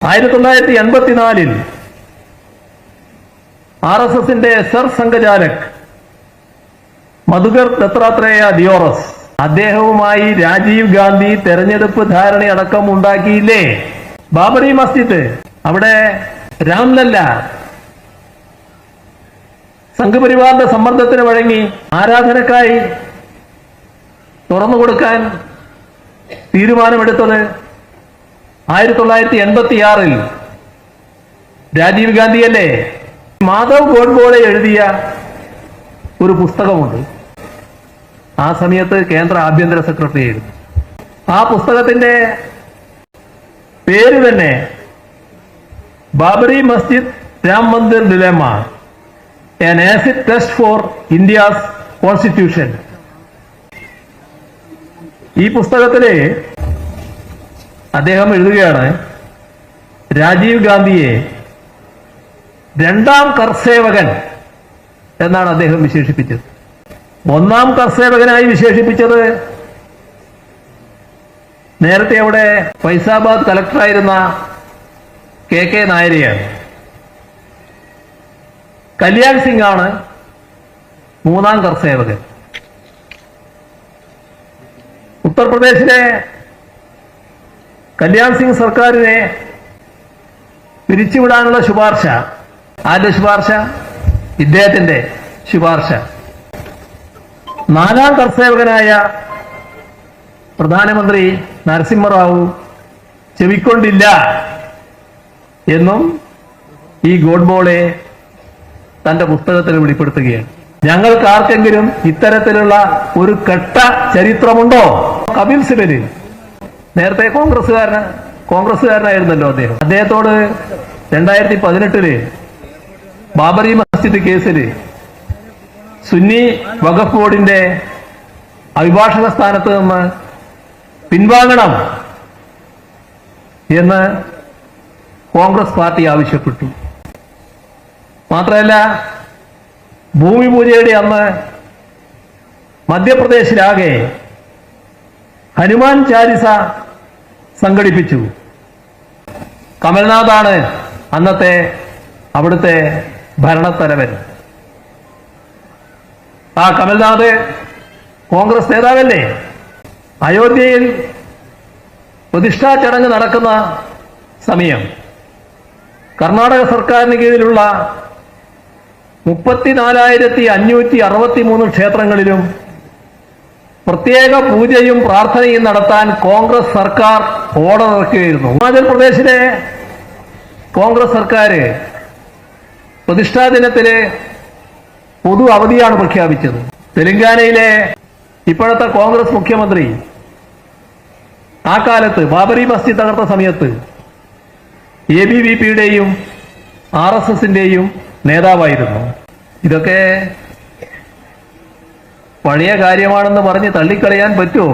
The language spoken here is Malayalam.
1984 RSSന്റെ സർ സംഘചാലക് മധുകർ ദത്താത്രേയ ദിയോറസ് അദ്ദേഹവുമായി രാജീവ് ഗാന്ധി തെരഞ്ഞെടുപ്പ് ധാരണയടക്കം ഉണ്ടാക്കിയില്ലേ? ബാബറി മസ്ജിദ് അവിടെ രാംലല്ല സംഘപരിവാറിന്റെ സമ്മർദ്ദത്തിന് വഴങ്ങി ആരാധനക്കായി തുറന്നുകൊടുക്കാൻ തീരുമാനമെടുത്തത് 1986 രാജീവ് ഗാന്ധിയല്ലേ? മാധവ് ഗോഡ്ബോളെ എഴുതിയ ഒരു പുസ്തകമുണ്ട്. ആ സമയത്ത് കേന്ദ്ര ആഭ്യന്തര സെക്രട്ടറി ആയിരുന്നു. ആ പുസ്തകത്തിന്റെ പേര് തന്നെ Babri Masjid Ram Mandir ഡിലെമ, an acid test for India's constitution. ഈ പുസ്തകത്തില് അദ്ദേഹം എഴുതുകയാണ്, രാജീവ് ഗാന്ധിയെ രണ്ടാം കർസേവകൻ എന്നാണ് അദ്ദേഹം വിശേഷിപ്പിച്ചത്. ഒന്നാം കർസേവകനായി വിശേഷിപ്പിച്ചത് നേരത്തെ അവിടെ ഫൈസാബാദ് കളക്ടറായിരുന്ന KK നായരെയാണ്. കല്യാൺ സിംഗ് ആണ് മൂന്നാം കർസേവകൻ. ഉത്തർപ്രദേശിലെ കല്യാൺ സിംഗ് സർക്കാരിനെ പിരിച്ചുവിടാനുള്ള ശുപാർശ, ആരുടെ ശുപാർശ? ഇദ്ദേഹത്തിന്റെ ശുപാർശ. നാലാം കർസേവകനായ പ്രധാനമന്ത്രി നരസിംഹറാവു ചെവിക്കൊണ്ടില്ല എന്നും ഈ ഗോഡ്ബോളെ തന്റെ പുസ്തകത്തിൽ വെളിപ്പെടുത്തുകയാണ്. ഞങ്ങൾക്ക് ആർക്കെങ്കിലും ഇത്തരത്തിലുള്ള ഒരു കെട്ട ചരിത്രമുണ്ടോ? കപിൽ സിബൽ നേരത്തെ കോൺഗ്രസ്സുകാരനായിരുന്നല്ലോ അദ്ദേഹം. അദ്ദേഹത്തോട് 2018 ബാബറി മസ്ജിദ് കേസിൽ സുന്നി വഖഫ് ബോർഡിന്റെ അഭിഭാഷക സ്ഥാനത്ത് നിന്ന് പിൻവാങ്ങണം എന്ന് കോൺഗ്രസ് പാർട്ടി ആവശ്യപ്പെട്ടു. മാത്രമല്ല, ഭൂമി പൂജയുടെ അന്ന് മധ്യപ്രദേശിലാകെ ഹനുമാൻ ചാലിസ സംഘടിപ്പിച്ചു. കമൽനാഥാണ് അന്നത്തെ അവിടുത്തെ ഭരണത്തലവൻ. ആ കമൽനാഥ് കോൺഗ്രസ് നേതാവല്ലേ? അയോധ്യയിൽ പ്രതിഷ്ഠാ ചടങ്ങ് നടക്കുന്ന സമയം കർണാടക സർക്കാരിന് കീഴിലുള്ള 34,563 ക്ഷേത്രങ്ങളിലും പ്രത്യേക പൂജയും പ്രാർത്ഥനയും നടത്താൻ കോൺഗ്രസ് സർക്കാർ ഓർഡർ ഇറക്കുകയായിരുന്നു. ഹിമാചൽ പ്രദേശിലെ കോൺഗ്രസ് സർക്കാർ പ്രതിഷ്ഠാ ദിനത്തില് പൊതു അവധിയാണ് പ്രഖ്യാപിച്ചത്. തെലങ്കാനയിലെ ഇപ്പോഴത്തെ കോൺഗ്രസ് മുഖ്യമന്ത്രി ആ കാലത്ത് ബാബറി മസ്ജിദ് തകർത്ത സമയത്ത് ABVPയുടെയും RSSന്റെയും നേതാവായിരുന്നു. ഇതൊക്കെ പഴയ കാര്യമാണെന്ന് പറഞ്ഞ് തള്ളിക്കളയാൻ പറ്റുമോ?